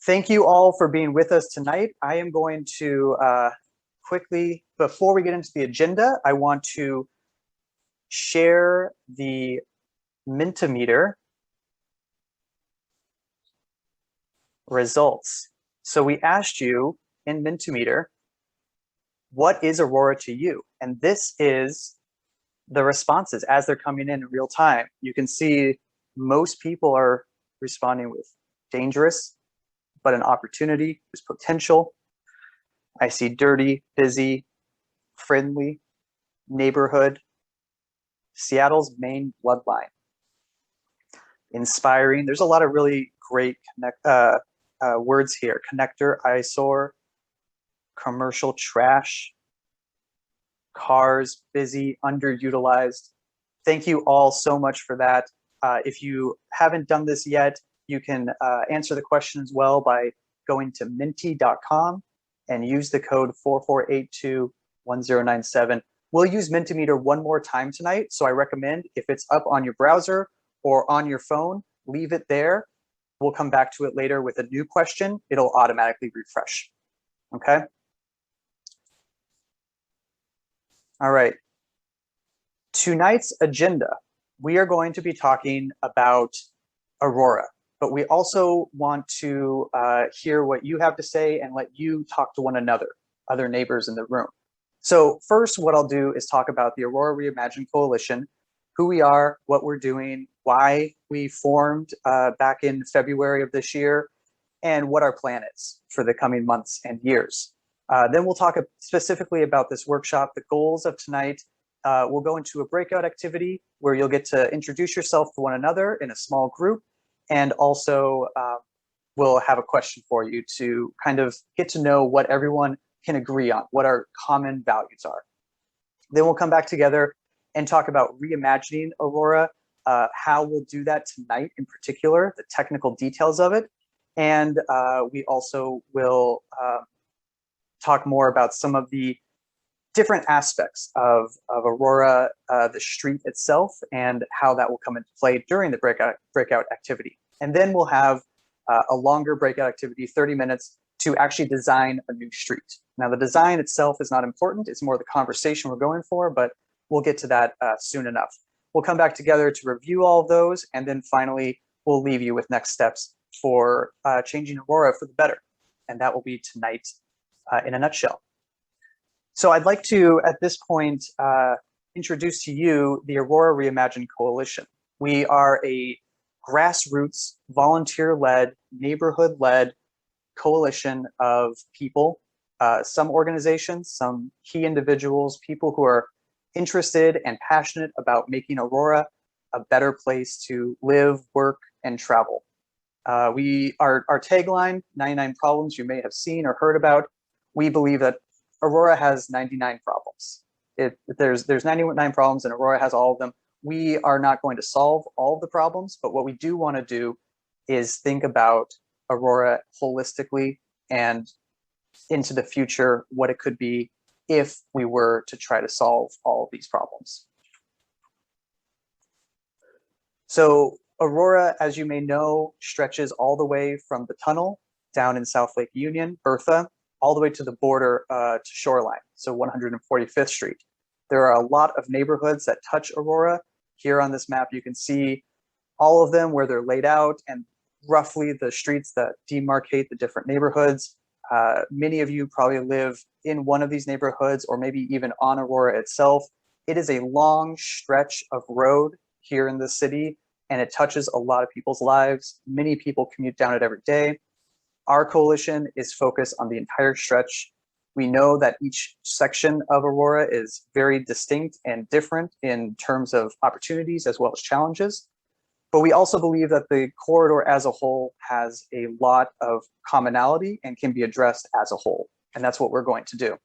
Thank you all for being with us tonight. I am going to quickly, before we get into the agenda, I want to share the Mentimeter results. So we asked you in Mentimeter, what is Aurora to you? And this is the responses as they're coming in real time. You can see most people are responding with dangerous, but an opportunity is potential. I see dirty, busy, friendly, neighborhood, Seattle's main bloodline, inspiring. There's a lot of really great words here. Connector, eyesore, commercial trash, cars, busy, underutilized. Thank you all so much for that. If you haven't done this yet, you can answer the question as well by going to minty.com and use the code 44821097. We'll use Mentimeter one more time tonight, so I recommend if it's up on your browser or on your phone, leave it there. We'll come back to it later with a new question. It'll automatically refresh, okay? All right. Tonight's agenda, we are going to be talking about Aurora, but we also want to hear what you have to say and let you talk to one another, other neighbors in the room. So first, what I'll do is talk about the Aurora Reimagined Coalition, who we are, what we're doing, why we formed back in February of this year, and what our plan is for the coming months and years. Then we'll talk specifically about this workshop, the goals of tonight. We'll go into a breakout activity where you'll get to introduce yourself to one another in a small group, and also we'll have a question for you to kind of get to know what everyone can agree on, what our common values are. Then we'll come back together and talk about reimagining Aurora, how we'll do that tonight in particular, the technical details of it. And we also will talk more about some of the different aspects of Aurora, the street itself, and how that will come into play during the breakout activity. And then we'll have a longer breakout activity, 30 minutes, to actually design a new street. Now, the design itself is not important. It's more the conversation we're going for, but we'll get to that soon enough. We'll come back together to review all of those, and then finally, we'll leave you with next steps for changing Aurora for the better. And that will be tonight in a nutshell. So I'd like to, at this point, introduce to you the Aurora Reimagined Coalition. We are a grassroots, volunteer-led, neighborhood-led coalition of people, some organizations, some key individuals, people who are interested and passionate about making Aurora a better place to live, work, and travel. Our tagline, 99 problems you may have seen or heard about. We believe that Aurora has 99 problems. There's 99 problems and Aurora has all of them. We are not going to solve all of the problems, but what we do want to do is think about Aurora holistically and into the future, what it could be if we were to try to solve all of these problems. So Aurora, as you may know, stretches all the way from the tunnel down in South Lake Union, Bertha, all the way to the border to Shoreline, so 145th Street. There are a lot of neighborhoods that touch Aurora. Here on this map, you can see all of them where they're laid out and roughly the streets that demarcate the different neighborhoods. Many of you probably live in one of these neighborhoods or maybe even on Aurora itself. It is a long stretch of road here in the city, and it touches a lot of people's lives. Many people commute down it every day. Our coalition is focused on the entire stretch. We know that each section of Aurora is very distinct and different in terms of opportunities as well as challenges. But we also believe that the corridor as a whole has a lot of commonality and can be addressed as a whole. And that's what we're going to do.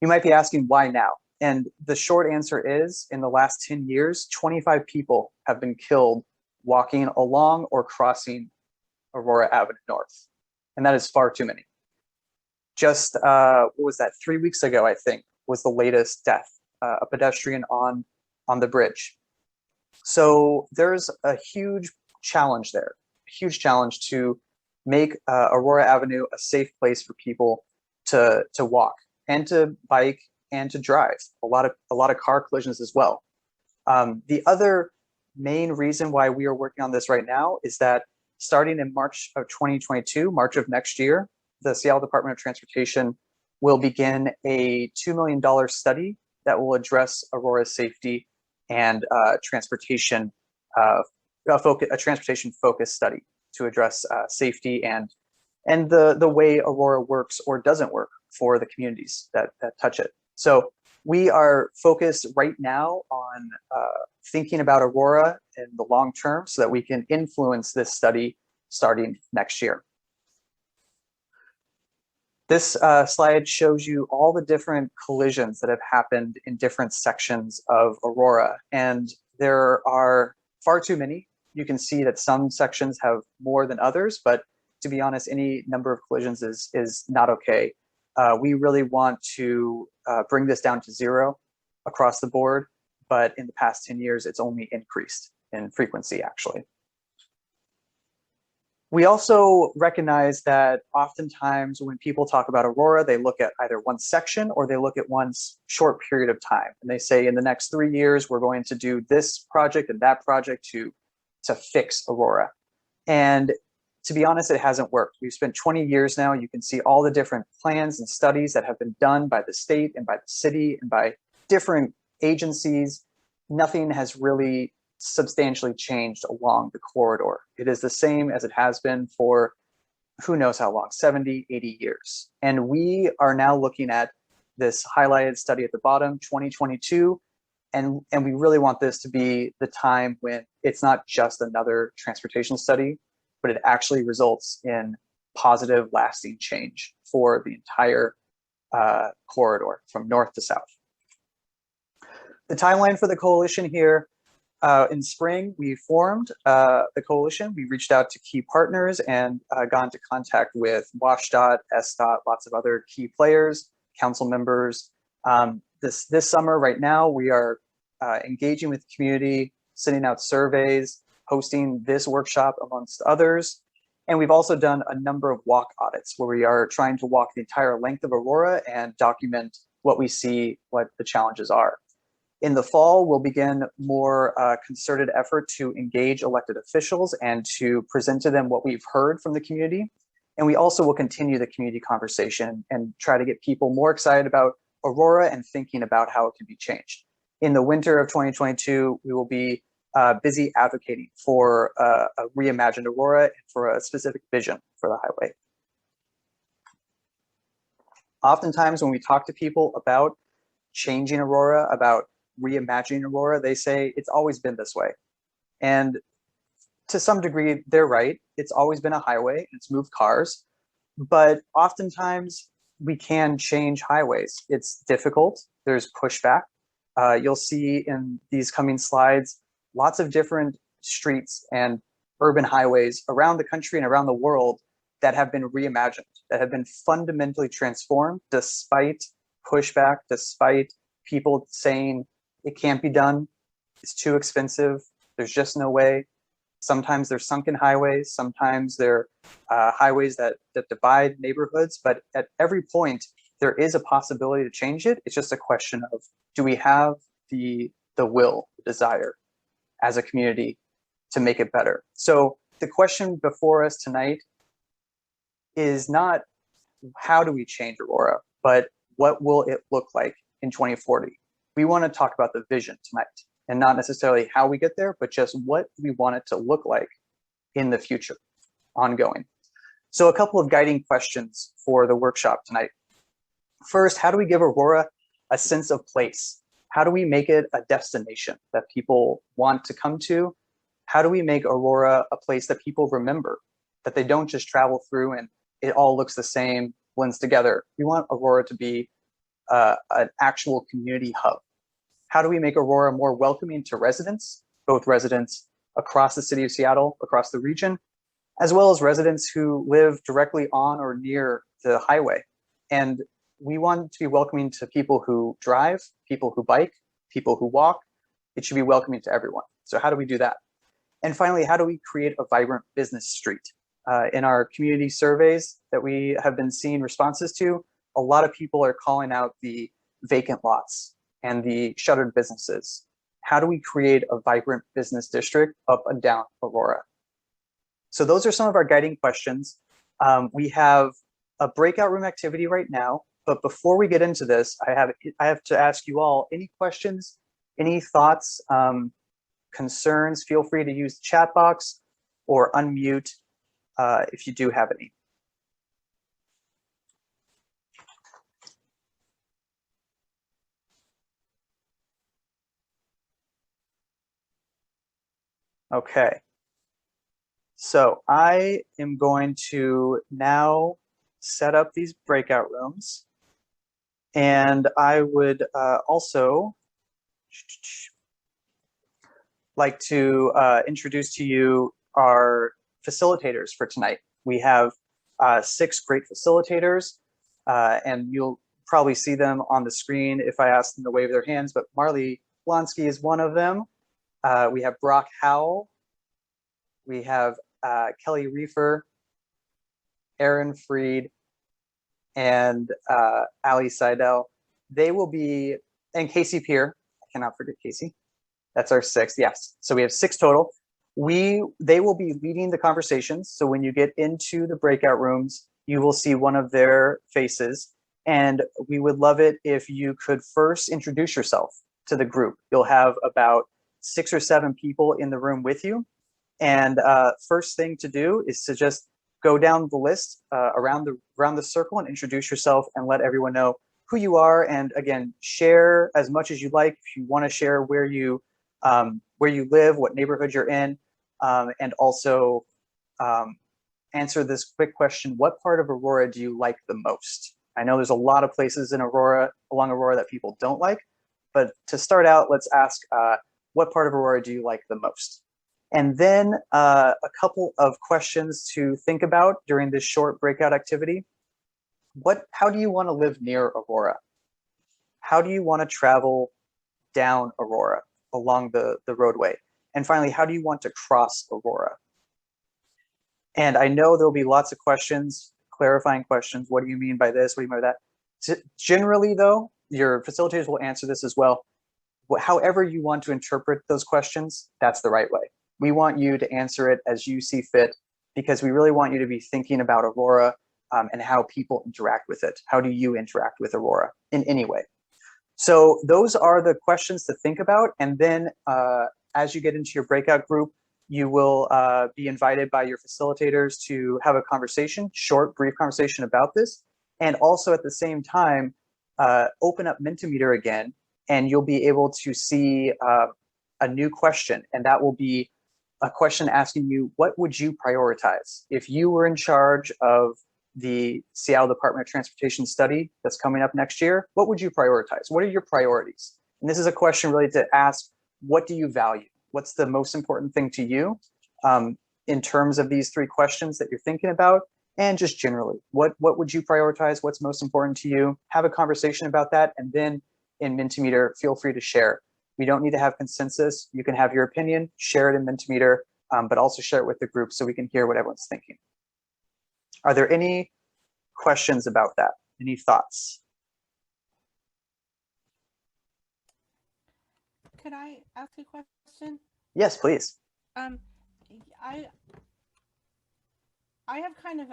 You might be asking why now? And the short answer is, in the last 10 years, 25 people have been killed walking along or crossing Aurora Avenue North. And that is far too many. Just, what was that, 3 weeks ago, I think, was the latest death, a pedestrian on the bridge. So there's a huge challenge there, a huge challenge to make Aurora Avenue a safe place for people to walk and to bike and to drive. A lot of car collisions as well. The other main reason why we are working on this right now is that starting in March of 2022, March of next year, the Seattle Department of Transportation will begin a $2 million study that will address Aurora's safety and transportation, a transportation-focused study to address safety and the way Aurora works or doesn't work for the communities that touch it. So we are focused right now on thinking about Aurora in the long term so that we can influence this study starting next year. This slide shows you all the different collisions that have happened in different sections of Aurora, and there are far too many. You can see that some sections have more than others, but to be honest, any number of collisions is not okay. We really want to bring this down to 0 across the board, but in the past 10 years, it's only increased in frequency, actually. We also recognize that oftentimes when people talk about Aurora, they look at either one section or they look at one short period of time. And they say, in the next 3 years, we're going to do this project and that project to fix Aurora. And to be honest, it hasn't worked. We've spent 20 years now. You can see all the different plans and studies that have been done by the state and by the city and by different agencies. Nothing has really substantially changed along the corridor. It is the same as it has been for who knows how long, 70, 80 years. And we are now looking at this highlighted study at the bottom, 2022, and we really want this to be the time when it's not just another transportation study, but it actually results in positive, lasting change for the entire corridor from north to south. The timeline for the coalition here, in spring, we formed the coalition. We reached out to key partners and got into contact with WashDOT, SDOT, lots of other key players, council members. This summer, right now, we are engaging with the community, sending out surveys, hosting this workshop amongst others. And we've also done a number of walk audits where we are trying to walk the entire length of Aurora and document what we see, what the challenges are. In the fall, we'll begin more concerted effort to engage elected officials and to present to them what we've heard from the community. And we also will continue the community conversation and try to get people more excited about Aurora and thinking about how it can be changed. In the winter of 2022, we will be busy advocating for a reimagined Aurora and for a specific vision for the highway. Oftentimes when we talk to people about changing Aurora, about reimagining Aurora, they say it's always been this way. And to some degree, they're right. It's always been a highway, it's moved cars, but oftentimes we can change highways. It's difficult, there's pushback. You'll see in these coming slides, lots of different streets and urban highways around the country and around the world that have been reimagined, that have been fundamentally transformed despite pushback, despite people saying it can't be done, it's too expensive, there's just no way. Sometimes they're sunken highways, sometimes they're highways that divide neighborhoods, but at every point, there is a possibility to change it. It's just a question of, do we have the will, the desire as a community to make it better? So the question before us tonight is not how do we change Aurora, but what will it look like in 2040? We want to talk about the vision tonight and not necessarily how we get there, but just what we want it to look like in the future, ongoing. So a couple of guiding questions for the workshop tonight. First, how do we give Aurora a sense of place? How do we make it a destination that people want to come to? How do we make Aurora a place that people remember, that they don't just travel through and it all looks the same, blends together? We want Aurora to be an actual community hub. How do we make Aurora more welcoming to residents, both residents across the city of Seattle, across the region, as well as residents who live directly on or near the highway? And we want to be welcoming to people who drive, people who bike, people who walk. It should be welcoming to everyone. So how do we do that? And finally, how do we create a vibrant business street? in our community surveys that we have been seeing responses to, a lot of people are calling out the vacant lots and the shuttered businesses. How do we create a vibrant business district up and down Aurora? So those are some of our guiding questions. We have a breakout room activity right now, but before we get into this, I have to ask you all, any questions, any thoughts, concerns? Feel free to use the chat box or unmute if you do have any. Okay. So I am going to now set up these breakout rooms. And I would also like to introduce to you our facilitators for tonight. We have 6 great facilitators, and you'll probably see them on the screen if I ask them to wave their hands, but Marley Blonsky is one of them. We have Brock Howell. We have Kelly Reefer, Aaron Freed, and Ali Seidel. They will be, and Casey Peer, I cannot forget Casey. That's our 6th, yes. So we have 6 total. They will be leading the conversations. So when you get into the breakout rooms, you will see one of their faces. And we would love it if you could first introduce yourself to the group. You'll have about 6 or 7 people in the room with you. And first thing to do is to just go down the list around the circle and introduce yourself and let everyone know who you are. And again, share as much as you like. If you want to share where you live, what neighborhood you're in, and also answer this quick question: what part of Aurora do you like the most? I know there's a lot of places in Aurora, along Aurora, that people don't like, but to start out, let's ask what part of Aurora do you like the most? And then a couple of questions to think about during this short breakout activity. How do you want to live near Aurora? How do you want to travel down Aurora along the roadway? And finally, how do you want to cross Aurora? And I know there'll be lots of questions, clarifying questions. What do you mean by this? What do you mean by that? Generally, though, your facilitators will answer this as well. However you want to interpret those questions, that's the right way. We want you to answer it as you see fit, because we really want you to be thinking about Aurora and how people interact with it. How do you interact with Aurora in any way? So those are the questions to think about. And then as you get into your breakout group, you will be invited by your facilitators to have a conversation, short, brief conversation about this. And also at the same time, open up Mentimeter again, and you'll be able to see a new question. And that will be a question asking you, what would you prioritize? If you were in charge of the Seattle Department of Transportation study that's coming up next year, what would you prioritize? What are your priorities? And this is a question really to ask, what do you value? What's the most important thing to you in terms of these 3 questions that you're thinking about? And just generally, what would you prioritize? What's most important to you? Have a conversation about that. And then in Mentimeter, feel free to share. We don't need to have consensus. You can have your opinion, share it in Mentimeter, but also share it with the group so we can hear what everyone's thinking. Are there any questions about that? Any thoughts? Could I ask a question? Yes, please. I have kind of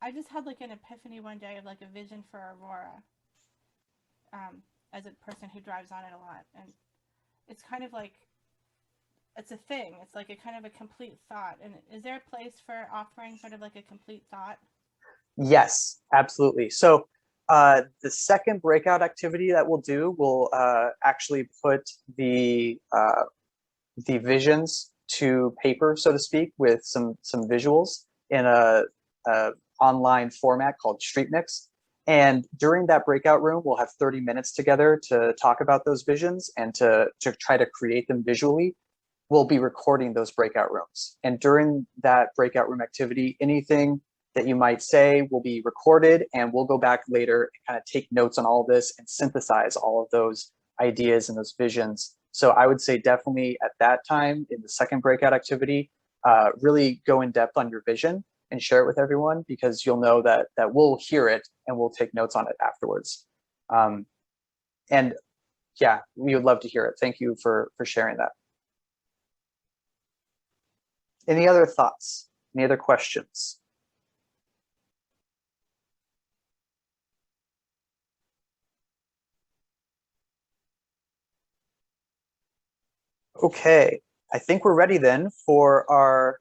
I just had like an epiphany one day of like a vision for Aurora. As a person who drives on it a lot, and it's kind of like, it's a thing. It's like a kind of a complete thought. And is there a place for offering sort of like a complete thought? Yes, absolutely. So the second breakout activity that we'll do will actually put the visions to paper, so to speak, with some visuals in a online format called Street Mix. And during that breakout room, we'll have 30 minutes together to talk about those visions and to try to create them visually. We'll be recording those breakout rooms. And during that breakout room activity, anything that you might say will be recorded, and we'll go back later and kind of take notes on all of this and synthesize all of those ideas and those visions. So I would say definitely at that time in the second breakout activity, really go in depth on your vision and share it with everyone, because you'll know that we'll hear it and we'll take notes on it afterwards. And yeah, we would love to hear it. Thank you for sharing that. Any other thoughts? Any other questions? Okay, I think we're ready then for our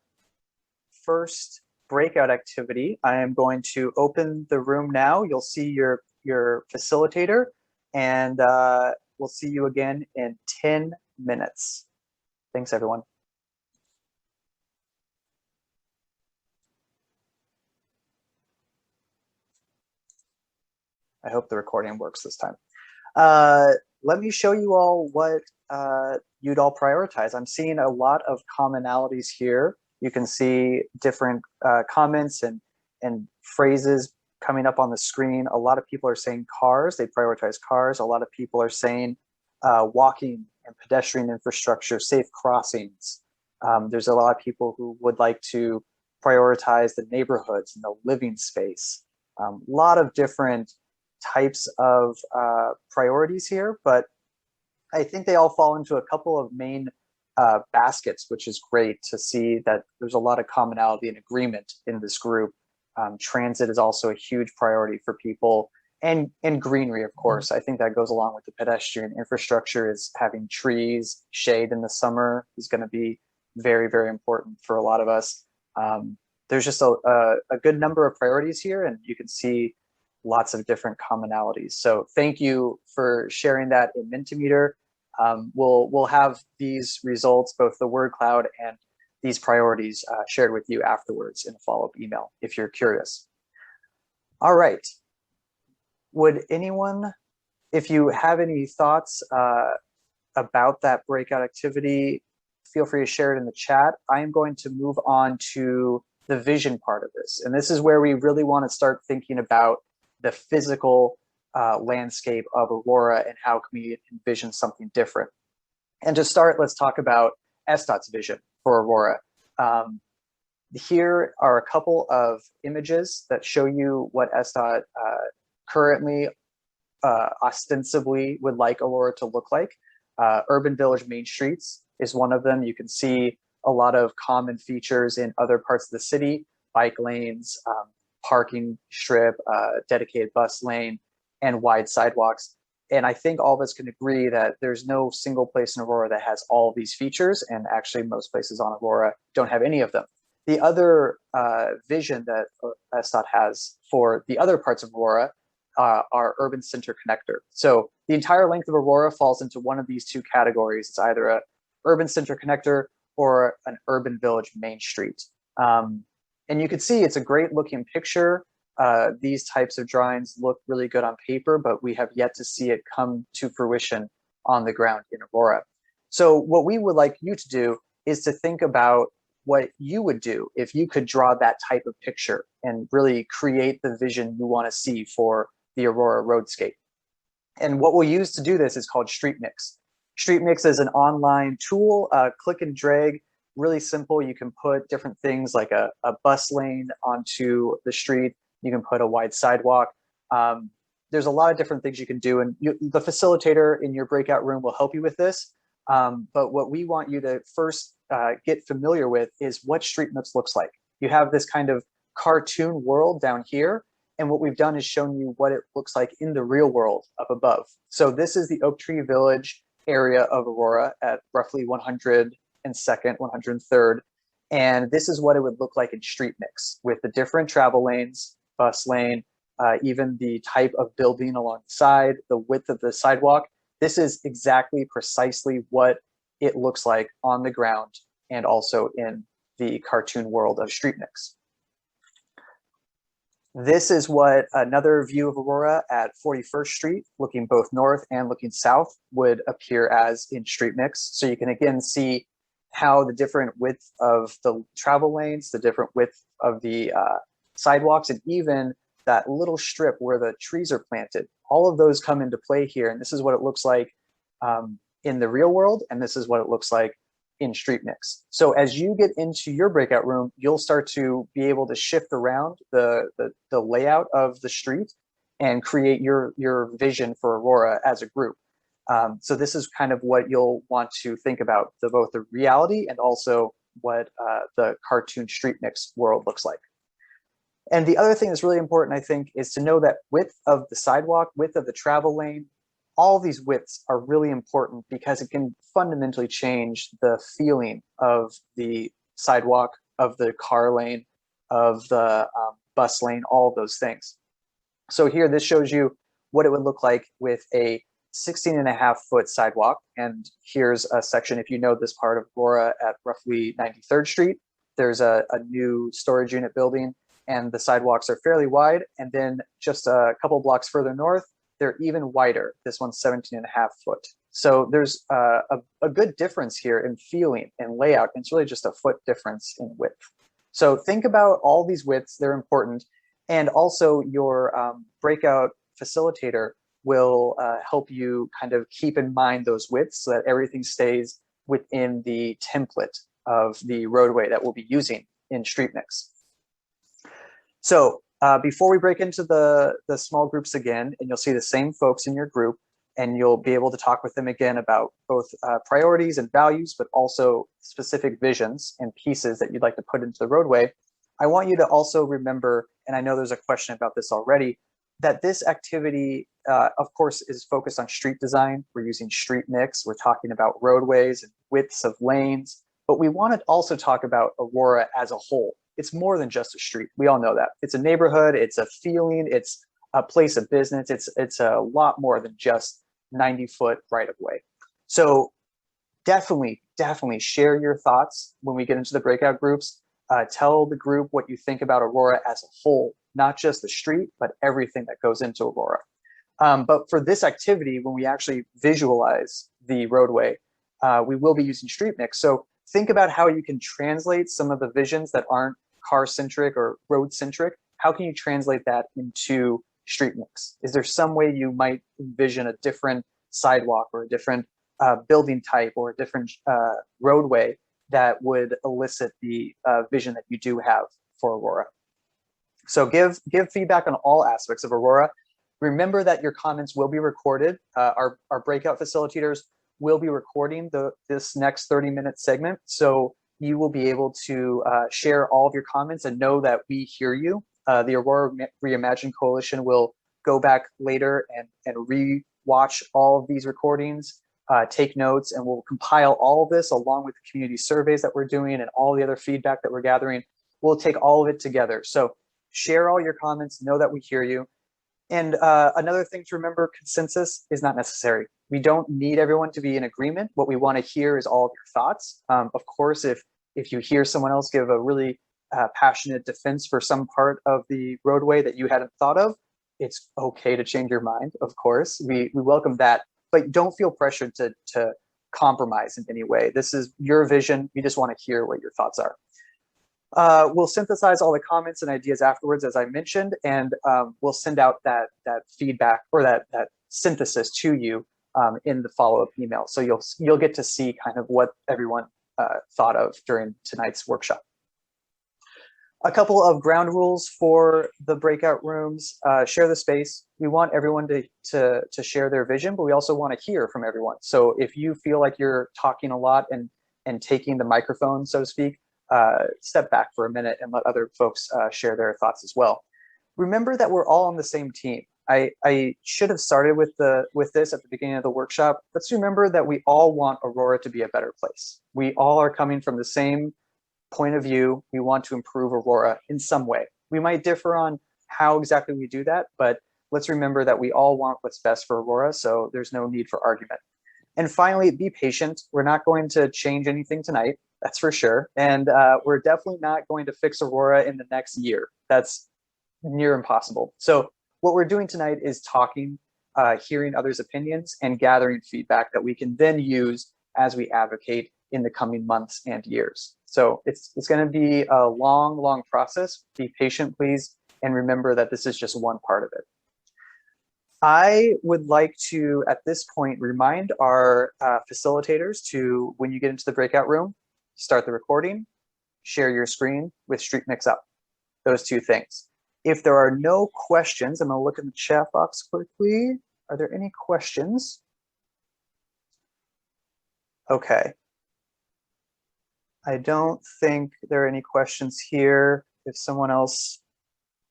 first breakout activity. I am going to open the room now. You'll see your facilitator, and we'll see you again in 10 minutes. Thanks, everyone. I hope the recording works this time. Let me show you all what you'd all prioritize. I'm seeing a lot of commonalities here. You can see different comments and phrases coming up on the screen. A lot of people are saying cars. They prioritize cars. A lot of people are saying walking and pedestrian infrastructure, safe crossings. There's a lot of people who would like to prioritize the neighborhoods and the living space. A lot of different types of priorities here, but I think they all fall into a couple of main baskets, which is great to see that there's a lot of commonality and agreement in this group. Transit is also a huge priority for people, and greenery, of course. I think that goes along with the pedestrian infrastructure. Is having trees, shade in the summer is going to be very, very important for a lot of us. There's just a good number of priorities here, and you can see lots of different commonalities. So thank you for sharing that in Mentimeter. We'll have these results, both the word cloud and these priorities, shared with you afterwards in a follow-up email if you're curious. All right. Would anyone, if you have any thoughts about that breakout activity, feel free to share it in the chat. I am going to move on to the vision part of this. And this is where we really want to start thinking about the physical landscape of Aurora and how can we envision something different. And to start, let's talk about SDOT's vision for Aurora. Here are a couple of images that show you what SDOT currently ostensibly would like Aurora to look like. Urban Village Main Streets is one of them. You can see a lot of common features in other parts of the city: bike lanes, parking strip, dedicated bus lane, and wide sidewalks. And I think all of us can agree that there's no single place in Aurora that has all of these features, and actually most places on Aurora don't have any of them. The other vision that SDOT has for the other parts of Aurora are urban center connector. So the entire length of Aurora falls into one of these two categories. It's either a urban center connector or an urban village main street. And you can see it's a great looking picture. These types of drawings look really good on paper, but we have yet to see it come to fruition on the ground in Aurora. So what we would like you to do is to think about what you would do if you could draw that type of picture and really create the vision you want to see for the Aurora roadscape. And what we'll use to do this is called Street Mix. Street Mix is an online tool, click and drag. Really simple. You can put different things like a bus lane onto the street. You can put a wide sidewalk. There's a lot of different things you can do, and the facilitator in your breakout room will help you with this. But what we want you to first get familiar with is what Street Mix looks like. You have this kind of cartoon world down here, and what we've done is shown you what it looks like in the real world up above. So this is the Oak Tree Village area of Aurora at roughly 102nd, 103rd. And this is what it would look like in Street Mix with the different travel lanes, bus lane, even the type of building along the side, the width of the sidewalk. This is exactly precisely what it looks like on the ground and also in the cartoon world of Street Mix. This is what another view of Aurora at 41st Street, looking both north and looking south, would appear as in Street Mix. So you can again see how the different width of the travel lanes, the different width of the sidewalks, and even that little strip where the trees are planted, all of those come into play here. And this is what it looks like in the real world, and this is what it looks like in Street Mix. So as you get into your breakout room, you'll start to be able to shift around the layout of the street and create your vision for Aurora as a group. So this is kind of what you'll want to think about, both the reality and also what the cartoon Street Mix world looks like. And the other thing that's really important, I think, is to know that width of the sidewalk, width of the travel lane, all these widths are really important because it can fundamentally change the feeling of the sidewalk, of the car lane, of the bus lane, all of those things. So here, this shows you what it would look like with a 16.5-foot sidewalk. And here's a section, if you know this part of Aurora, at roughly 93rd Street, there's a new storage unit building, and the sidewalks are fairly wide. And then just a couple blocks further north, they're even wider. This one's 17.5 foot. So there's a good difference here in feeling and layout. And it's really just a foot difference in width. So think about all these widths, they're important. And also your breakout facilitator will help you kind of keep in mind those widths so that everything stays within the template of the roadway that we'll be using in Street Mix. So before we break into the small groups again, and you'll see the same folks in your group, and you'll be able to talk with them again about both priorities and values, but also specific visions and pieces that you'd like to put into the roadway. I want you to also remember, and I know there's a question about this already, that this activity, of course, is focused on street design. We're using Street Mix. We're talking about roadways and widths of lanes, but we want to also talk about Aurora as a whole. It's more than just a street. We all know that. It's a neighborhood, it's a feeling, it's a place of business. It's a lot more than just 90-foot right-of-way. So definitely share your thoughts when we get into the breakout groups. Tell the group what you think about Aurora as a whole, not just the street, but everything that goes into Aurora. But for this activity, when we actually visualize the roadway, we will be using Street Mix. So think about how you can translate some of the visions that aren't car-centric or road-centric. How can you translate that into Street Mix? Is there some way you might envision a different sidewalk or a different building type or a different roadway that would elicit the vision that you do have for Aurora? So give feedback on all aspects of Aurora. Remember that your comments will be recorded. Our breakout facilitators will be recording this next 30-minute segment. So you will be able to share all of your comments and know that we hear you. The Aurora Reimagine Coalition will go back later and re-watch all of these recordings, take notes, and we'll compile all of this along with the community surveys that we're doing and all the other feedback that we're gathering. We'll take all of it together. So share all your comments, know that we hear you. And another thing to remember, consensus is not necessary. We don't need everyone to be in agreement. What we want to hear is all of your thoughts. Of course, if you hear someone else give a really passionate defense for some part of the roadway that you hadn't thought of, it's okay to change your mind, of course. We welcome that, but don't feel pressured to compromise in any way. This is your vision. We just want to hear what your thoughts are. We'll synthesize all the comments and ideas afterwards, as I mentioned, and we'll send out that feedback or that synthesis to you in the follow-up email. So you'll get to see kind of what everyone thought of during tonight's workshop. A couple of ground rules for the breakout rooms. Share the space. We want everyone to share their vision, but we also want to hear from everyone. So if you feel like you're talking a lot and taking the microphone, so to speak, step back for a minute and let other folks share their thoughts as well. Remember that we're all on the same team. I should have started with this at the beginning of the workshop. Let's remember that we all want Aurora to be a better place. We all are coming from the same point of view. We want to improve Aurora in some way. We might differ on how exactly we do that, but let's remember that we all want what's best for Aurora, so there's no need for argument. And finally, be patient. We're not going to change anything tonight, that's for sure. And we're definitely not going to fix Aurora in the next year. That's near impossible. So what we're doing tonight is talking, hearing others' opinions, and gathering feedback that we can then use as we advocate in the coming months and years. So it's going to be a long process. Be patient, please, and remember that this is just one part of it. I would like to, at this point, remind our facilitators to, when you get into the breakout room, start the recording, share your screen with Street Mix Up, those two things. If there are no questions, I'm gonna look in the chat box quickly. Are there any questions? Okay. I don't think there are any questions here. If someone else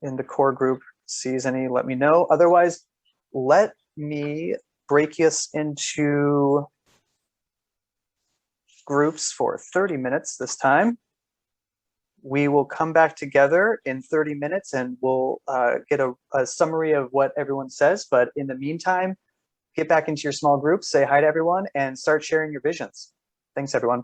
in the core group sees any, let me know. Otherwise, let me break us into groups for 30 minutes this time. We will come back together in 30 minutes and we'll get a summary of what everyone says. But in the meantime, get back into your small groups, say hi to everyone, and start sharing your visions. Thanks, everyone.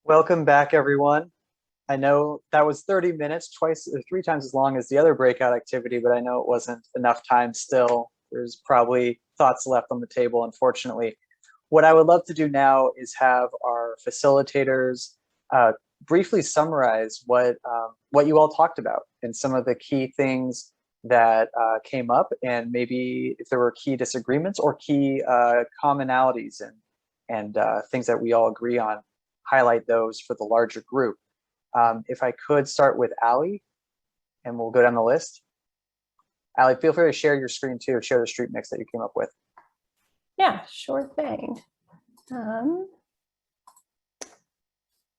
Welcome back, everyone. I know that was 30 minutes, twice or three times as long as the other breakout activity, but I know it wasn't enough time still. There's probably thoughts left on the table, unfortunately. What I would love to do now is have our facilitators briefly summarize what you all talked about and some of the key things that came up, and maybe if there were key disagreements or key commonalities and things that we all agree on, highlight those for the larger group. If I could start with Allie, and we'll go down the list. Allie, feel free to share your screen too, share the street mix that you came up with. Yeah, sure thing.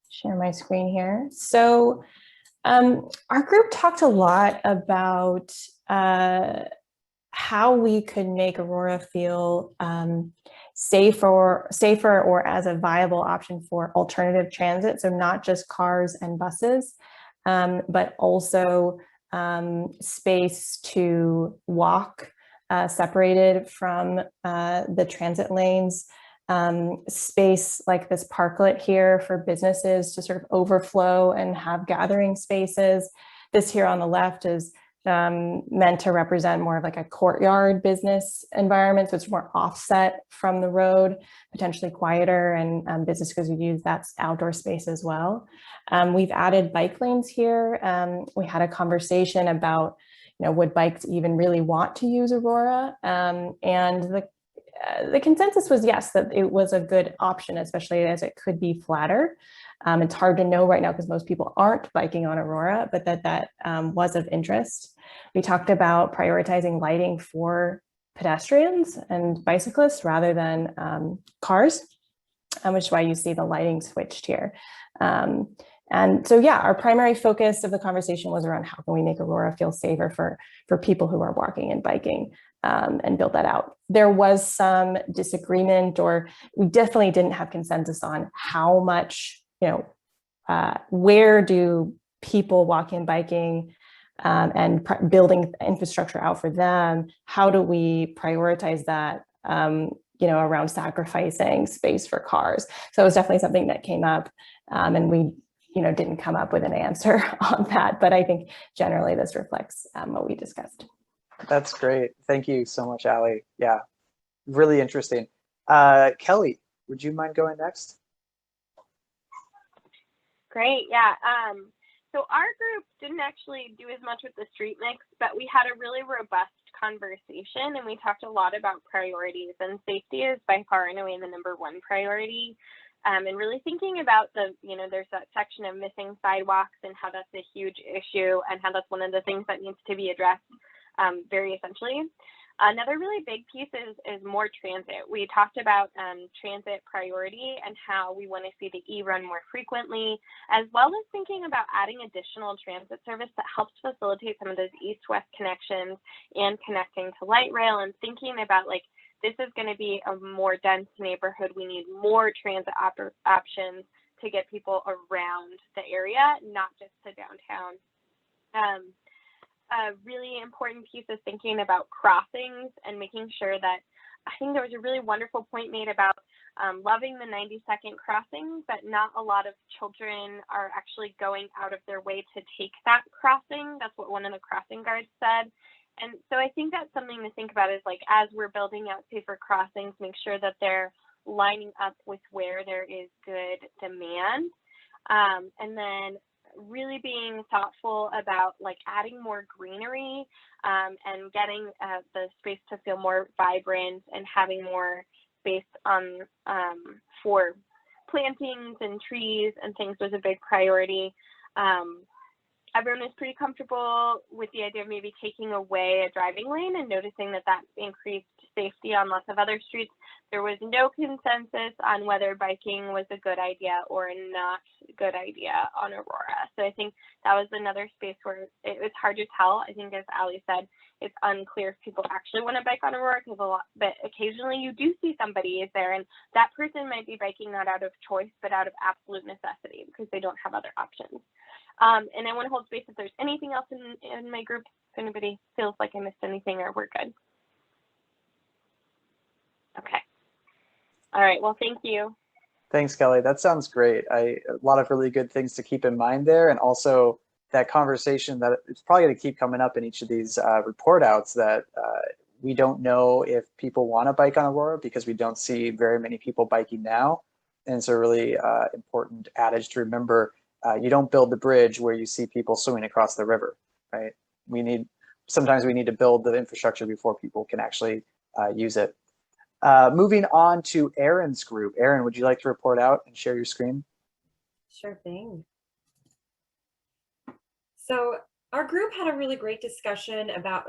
Share my screen here. So our group talked a lot about how we could make Aurora feel safer or as a viable option for alternative transit. So not just cars and buses, but also space to walk separated from the transit lanes, space like this parklet here for businesses to sort of overflow and have gathering spaces. This here on the left is meant to represent more of like a courtyard business environment. So it's more offset from the road, potentially quieter, and business could use that outdoor space as well. We've added bike lanes here. We had a conversation about, would bikes even really want to use Aurora? And the consensus was yes, that it was a good option, especially as it could be flatter. It's hard to know right now because most people aren't biking on Aurora, but that was of interest. We talked about prioritizing lighting for pedestrians and bicyclists rather than cars, which is why you see the lighting switched here. And so, yeah, our primary focus of the conversation was around how can we make Aurora feel safer for people who are walking and biking, and build that out. There was some disagreement, or we definitely didn't have consensus on how much, where do people walking and biking and building infrastructure out for them, how do we prioritize that, around sacrificing space for cars? So it was definitely something that came up, and we didn't come up with an answer on that, but I think generally this reflects what we discussed. That's great. Thank you so much, Allie. Yeah, really interesting. Kelly, would you mind going next? Great, yeah. So our group didn't actually do as much with the street mix, but we had a really robust conversation and we talked a lot about priorities, and safety is by far and away the #1 priority. And really thinking about there's that section of missing sidewalks and how that's a huge issue and how that's one of the things that needs to be addressed very essentially. Another really big piece is more transit. We talked about transit priority and how we want to see the E run more frequently, as well as thinking about adding additional transit service that helps facilitate some of those east-west connections and connecting to light rail, and thinking about this is going to be a more dense neighborhood. We need more transit options to get people around the area, not just to downtown. A really important piece is thinking about crossings and making sure that, I think there was a really wonderful point made about loving the 90-second crossing, but not a lot of children are actually going out of their way to take that crossing. That's what one of the crossing guards said. And so I think that's something to think about, is as we're building out safer crossings, make sure that they're lining up with where there is good demand. And then really being thoughtful about like adding more greenery and getting the space to feel more vibrant and having more space on for plantings and trees and things was a big priority. Everyone is pretty comfortable with the idea of maybe taking away a driving lane and noticing that that increased safety on lots of other streets. There was no consensus on whether biking was a good idea or not a good idea on Aurora. So I think that was another space where it was hard to tell. I think, as Ali said, it's unclear if people actually want to bike on Aurora, but occasionally you do see somebody is there, and that person might be biking not out of choice, but out of absolute necessity because they don't have other options. And I want to hold space if there's anything else in my group, if anybody feels like I missed anything or we're good. Okay. All right. Well, thank you. Thanks, Kelly. That sounds great. A lot of really good things to keep in mind there. And also that conversation that it's probably going to keep coming up in each of these report outs that we don't know if people want to bike on Aurora because we don't see very many people biking now. And it's a really important adage to remember. You don't build the bridge where you see people swimming across the river, right? Sometimes we need to build the infrastructure before people can actually use it. Moving on to Erin's group. Erin, would you like to report out and share your screen? Sure thing. So our group had a really great discussion about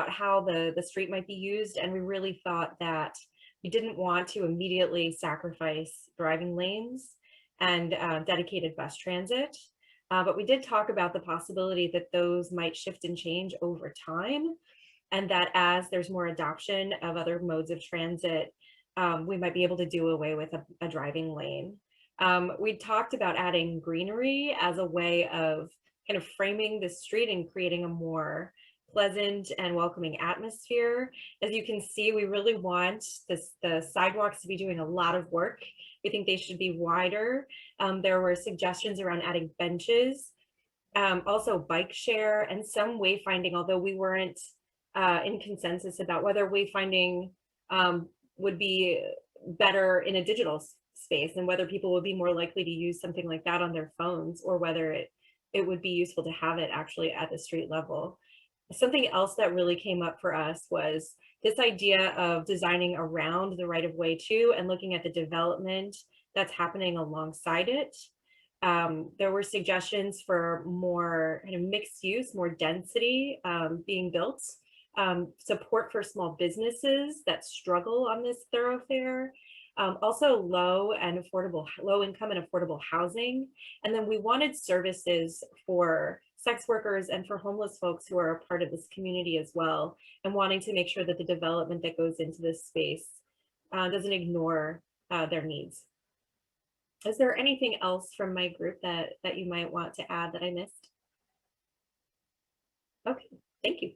how the street might be used, and we really thought that we didn't want to immediately sacrifice driving lanes and dedicated bus transit. But we did talk about the possibility that those might shift and change over time, and that as there's more adoption of other modes of transit, we might be able to do away with a driving lane. We talked about adding greenery as a way of kind of framing the street and creating a more pleasant and welcoming atmosphere. As you can see, we really want the sidewalks to be doing a lot of work. We think they should be wider. There were suggestions around adding benches, also bike share, and some wayfinding, although we weren't in consensus about whether wayfinding would be better in a digital space and whether people would be more likely to use something like that on their phones, or whether it would be useful to have it actually at the street level. Something else that really came up for us was this idea of designing around the right of way too, and looking at the development that's happening alongside it. There were suggestions for more kind of mixed use, more density being built, support for small businesses that struggle on this thoroughfare, also low income and affordable housing. And then we wanted services for sex workers and for homeless folks who are a part of this community as well, and wanting to make sure that the development that goes into this space doesn't ignore their needs. Is there anything else from my group that you might want to add that I missed? Okay, thank you.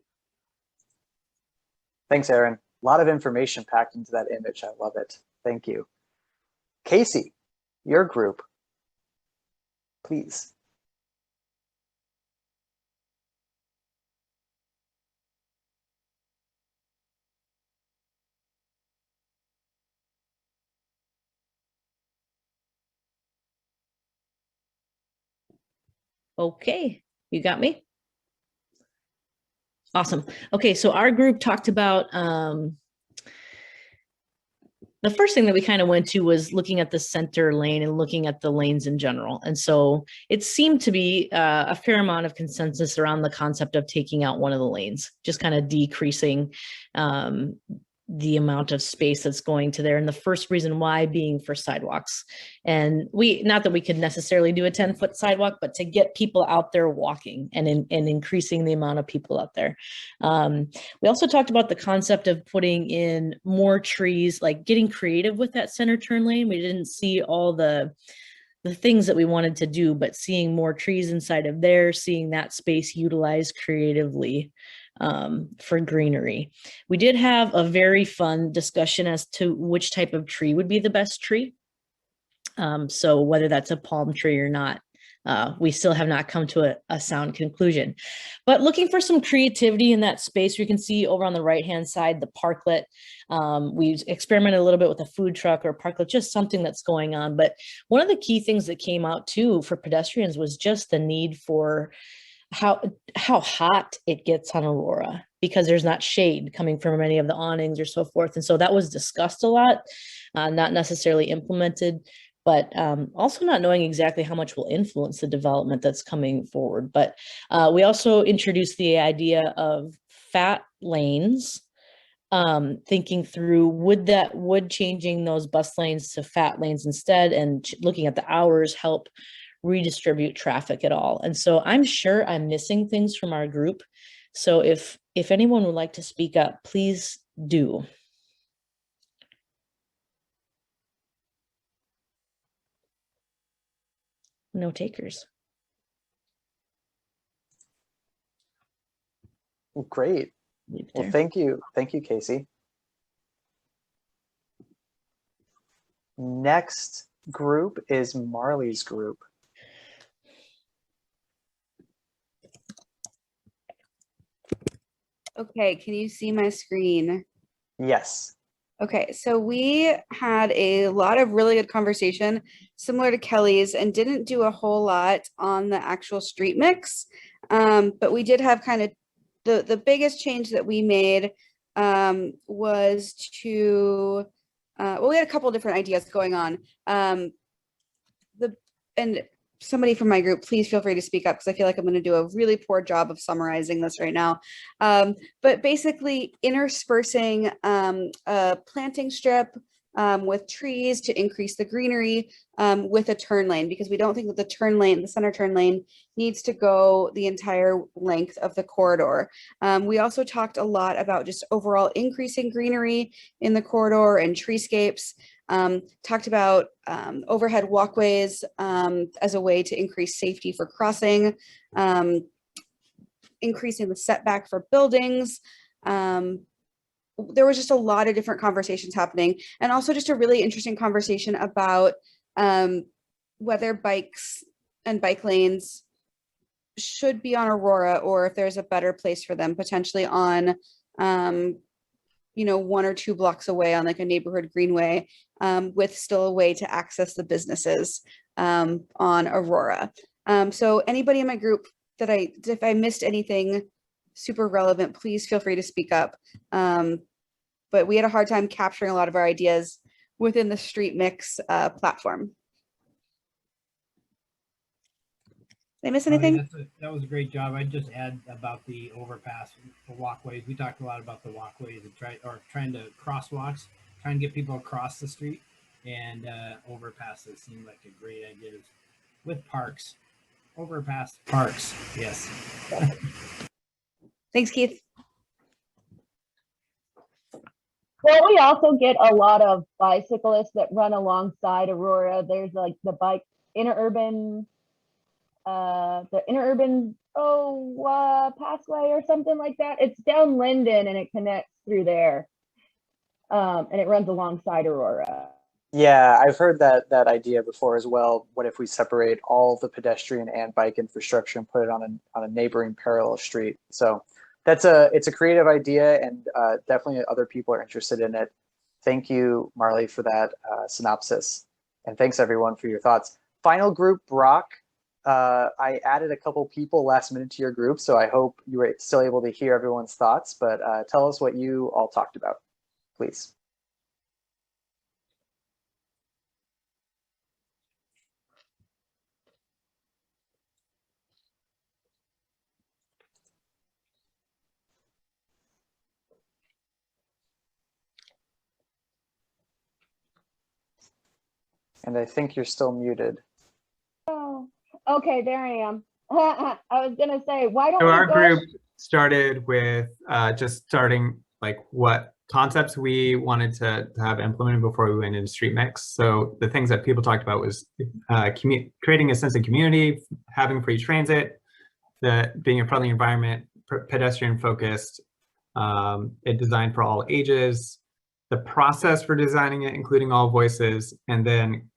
Thanks, Erin. A lot of information packed into that image. I love it. Thank you. Casey, your group, please. Okay, you got me? Awesome. Okay, so our group talked about, the first thing that we kind of went to was looking at the center lane and looking at the lanes in general. And so it seemed to be a fair amount of consensus around the concept of taking out one of the lanes, just kind of decreasing the amount of space that's going to there. And the first reason why being for sidewalks. And not that we could necessarily do a 10-foot sidewalk, but to get people out there walking and increasing the amount of people out there. We also talked about the concept of putting in more trees, like getting creative with that center turn lane. We didn't see all the things that we wanted to do, but seeing more trees inside of there, seeing that space utilized creatively for greenery. We did have a very fun discussion as to which type of tree would be the best tree. So whether that's a palm tree or not, we still have not come to a sound conclusion. But looking for some creativity in that space, you can see over on the right-hand side, the parklet. We've experimented a little bit with a food truck or parklet, just something that's going on. But one of the key things that came out too for pedestrians was just the need for how hot it gets on Aurora, because there's not shade coming from any of the awnings or so forth. And so that was discussed a lot, not necessarily implemented, but also not knowing exactly how much will influence the development that's coming forward. But we also introduced the idea of fat lanes, thinking through would changing those bus lanes to fat lanes instead and looking at the hours help redistribute traffic at all. And so I'm sure I'm missing things from our group. So if anyone would like to speak up, please do. No takers. Great. Well, thank you. Thank you, Casey. Next group is Marley's group. Okay, can you see my screen? Yes. Okay, so we had a lot of really good conversation, similar to Kelly's, and didn't do a whole lot on the actual street mix. But we did have kind of the biggest change that we made was to, well, we had a couple different ideas going on. And somebody from my group, please feel free to speak up because I feel like I'm going to do a really poor job of summarizing this right now. But basically interspersing a planting strip with trees to increase the greenery with a turn lane, because we don't think that the center turn lane needs to go the entire length of the corridor. We also talked a lot about just overall increasing greenery in the corridor and treescapes. Talked about overhead walkways as a way to increase safety for crossing, increasing the setback for buildings. There was just a lot of different conversations happening, and also just a really interesting conversation about whether bikes and bike lanes should be on Aurora, or if there's a better place for them, potentially on you know, 1 or 2 blocks away on like a neighborhood greenway, with still a way to access the businesses on Aurora. So anybody in my group if I missed anything super relevant, please feel free to speak up. But we had a hard time capturing a lot of our ideas within the street mix platform. Did I miss anything? That was a great job. I'd just add about the overpass, the walkways. We talked a lot about the walkways and trying to crosswalks, trying to get people across the street, and overpasses seemed like a great idea with parks. Overpass parks, yes. Thanks, Keith. Well, we also get a lot of bicyclists that run alongside Aurora. There's like the interurban pathway or something like that. It's down Linden and it connects through there, and it runs alongside Aurora. Yeah, I've heard that idea before as well. What if we separate all the pedestrian and bike infrastructure and put it on a neighboring parallel street? So it's a creative idea, and definitely other people are interested in it. Thank you, Marley, for that synopsis, and thanks everyone for your thoughts. Final group, Brock. I added a couple people last minute to your group, so I hope you were still able to hear everyone's thoughts, but tell us what you all talked about, please. And I think you're still muted. Oh, okay, there I am. I was gonna say, why don't So we our go? group started with just starting like what concepts we wanted to have implemented before we went into street mix. So the things that people talked about was creating a sense of community, having free transit, being a friendly environment, pedestrian focused, it designed for all ages, the process for designing it, including all voices, and then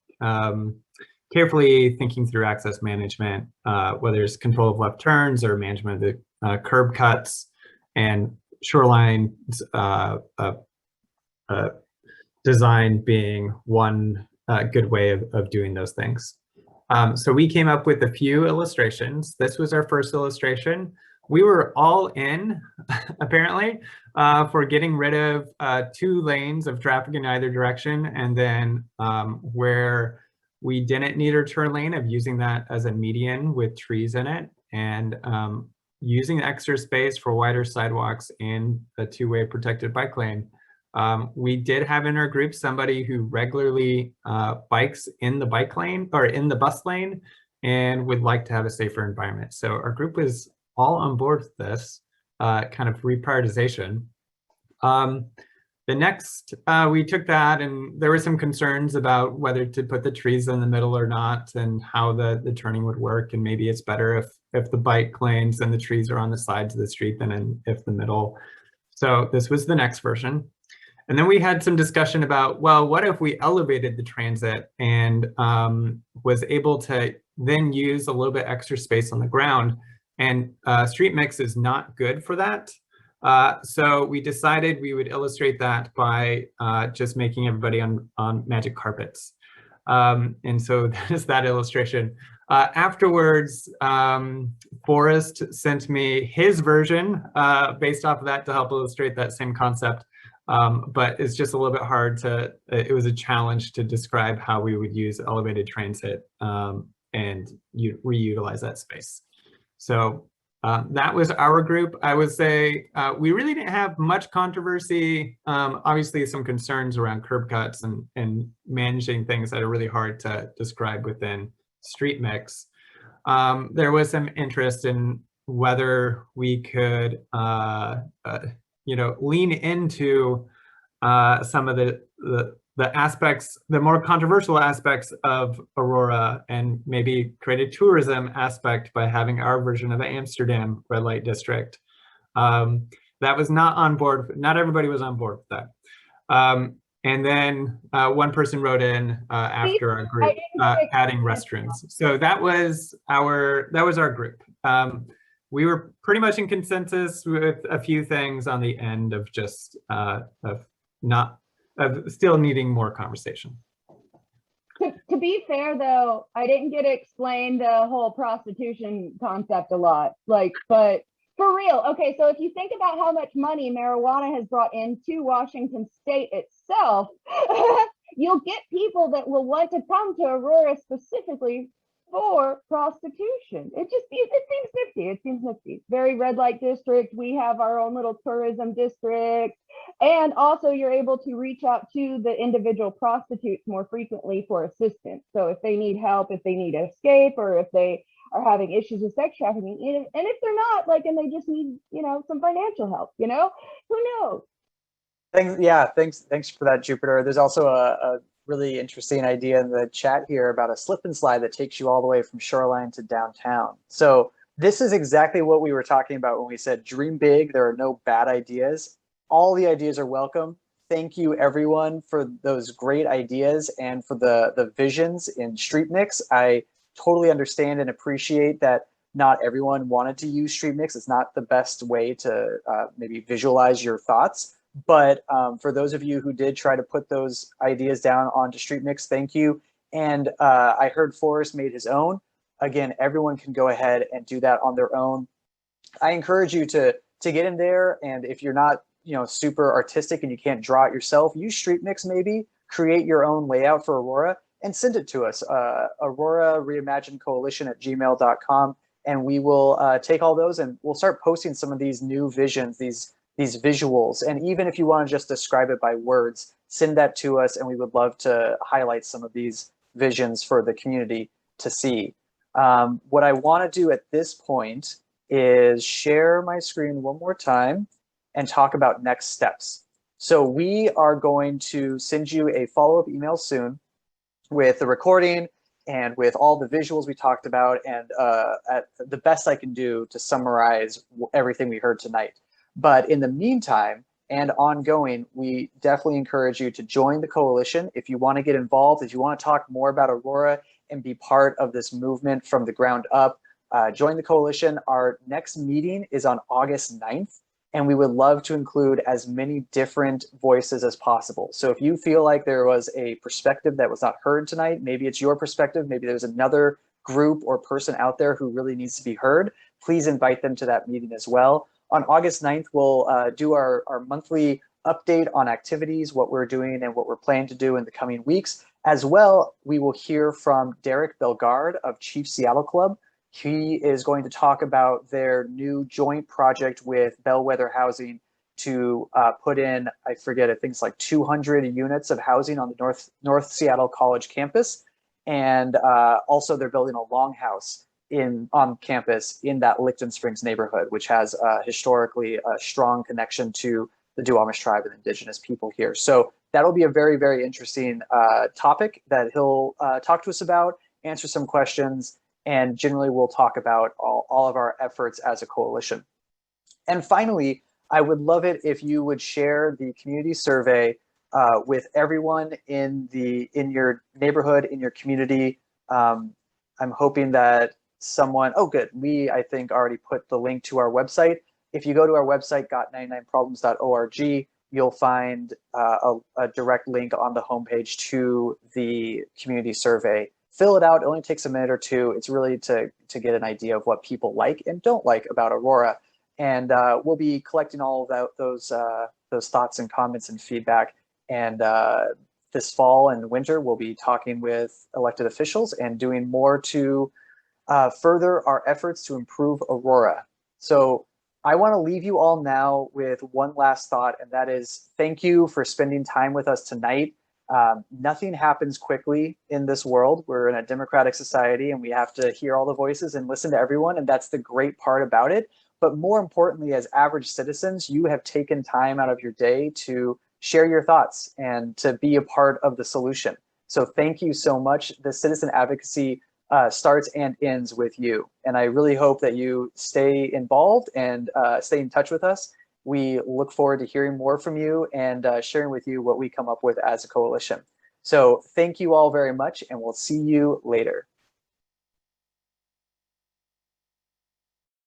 carefully thinking through access management, whether it's control of left turns or management of the curb cuts and shoreline design being one good way of doing those things. So we came up with a few illustrations. This was our first illustration. We were all in, apparently, for getting rid of 2 lanes of traffic in either direction, and then where we didn't need a turn lane, of using that as a median with trees in it, and using extra space for wider sidewalks and a 2-way protected bike lane. We did have in our group somebody who regularly bikes in the bike lane or in the bus lane and would like to have a safer environment. So our group was all on board with this kind of reprioritization. The next, we took that, and there were some concerns about whether to put the trees in the middle or not, and how the turning would work. And maybe it's better if the bike lanes and the trees are on the sides of the street than if the middle. So this was the next version. And then we had some discussion about, well, what if we elevated the transit and was able to then use a little bit extra space on the ground? And street mix is not good for that. So we decided we would illustrate that by just making everybody on magic carpets. And so that is that illustration. Afterwards, Forrest sent me his version based off of that to help illustrate that same concept. But it's just a little bit hard to, it was a challenge to describe how we would use elevated transit and reutilize that space. So that was our group. I would say we really didn't have much controversy. Obviously some concerns around curb cuts and managing things that are really hard to describe within street mix. There was some interest in whether we could lean into some of the aspects, the more controversial aspects of Aurora, and maybe create a tourism aspect by having our version of Amsterdam red light district. That was not on board. Not everybody was on board with that. And then one person wrote in after our group adding restrooms. So that was our group. We were pretty much in consensus with a few things on the end of just of still needing more conversation. To be fair though, I didn't get to explain the whole prostitution concept a lot. But for real, okay, so if you think about how much money marijuana has brought into Washington State itself, you'll get people that will want to come to Aurora specifically for prostitution. It seems nifty. It seems nifty. Very red light district. We have our own little tourism district. And also you're able to reach out to the individual prostitutes more frequently for assistance. So if they need help, if they need escape, or if they are having issues with sex trafficking, and if they're not, and they just need, some financial help, who knows? Thanks for that, Jupiter. There's also a really interesting idea in the chat here about a slip and slide that takes you all the way from Shoreline to downtown. So this is exactly what we were talking about when we said dream big. There are no bad ideas. All the ideas are welcome. Thank you everyone for those great ideas and for the visions in Street Mix. I totally understand and appreciate that not everyone wanted to use Street Mix. It's not the best way to maybe visualize your thoughts. But for those of you who did try to put those ideas down onto Street Mix, thank you. And I heard Forrest made his own. Again, everyone can go ahead and do that on their own. I encourage you to get in there, and if you're not super artistic and you can't draw it yourself, use Street Mix maybe, create your own layout for Aurora and send it to us, Aurora Reimagined Coalition at gmail.com. And we will take all those and we'll start posting some of these new visions, these visuals. And even if you want to just describe it by words, send that to us and we would love to highlight some of these visions for the community to see. What I want to do at this point is share my screen one more time and talk about next steps. So we are going to send you a follow-up email soon with the recording and with all the visuals we talked about, and at the best I can do to summarize everything we heard tonight. But in the meantime, and ongoing, we definitely encourage you to join the coalition. If you want to get involved, if you want to talk more about Aurora and be part of this movement from the ground up, join the coalition. Our next meeting is on August 9th, and we would love to include as many different voices as possible. So if you feel like there was a perspective that was not heard tonight, maybe it's your perspective, maybe there's another group or person out there who really needs to be heard, please invite them to that meeting as well. On August 9th, we'll do our monthly update on activities, what we're doing and what we're planning to do in the coming weeks. As well, we will hear from Derek Belgard of Chief Seattle Club. He is going to talk about their new joint project with Bellwether Housing to put in, I forget, I think it's like 200 units of housing on the North Seattle College campus. And also they're building a longhouse on campus in that Licton Springs neighborhood, which has historically a strong connection to the Duwamish tribe and indigenous people here. So that'll be a very, very interesting topic that he'll talk to us about, answer some questions, and generally we'll talk about all of our efforts as a coalition. And finally, I would love it if you would share the community survey with everyone in your neighborhood, in your community. I'm hoping that someone, oh good, I think already put the link to our website. If you go to our website, got99problems.org, you'll find a direct link on the homepage to the community survey. Fill it out. It only takes a minute or two. It's really to get an idea of what people like and don't like about Aurora. And we'll be collecting all of those thoughts and comments and feedback. And this fall and winter, we'll be talking with elected officials and doing more to further our efforts to improve Aurora. So I want to leave you all now with one last thought, and that is thank you for spending time with us tonight. Nothing happens quickly in this world. We're in a democratic society and we have to hear all the voices and listen to everyone. And that's the great part about it. But more importantly, as average citizens, you have taken time out of your day to share your thoughts and to be a part of the solution. So thank you so much. The citizen advocacy starts and ends with you. And I really hope that you stay involved and stay in touch with us. We look forward to hearing more from you and sharing with you what we come up with as a coalition. So thank you all very much, and we'll see you later.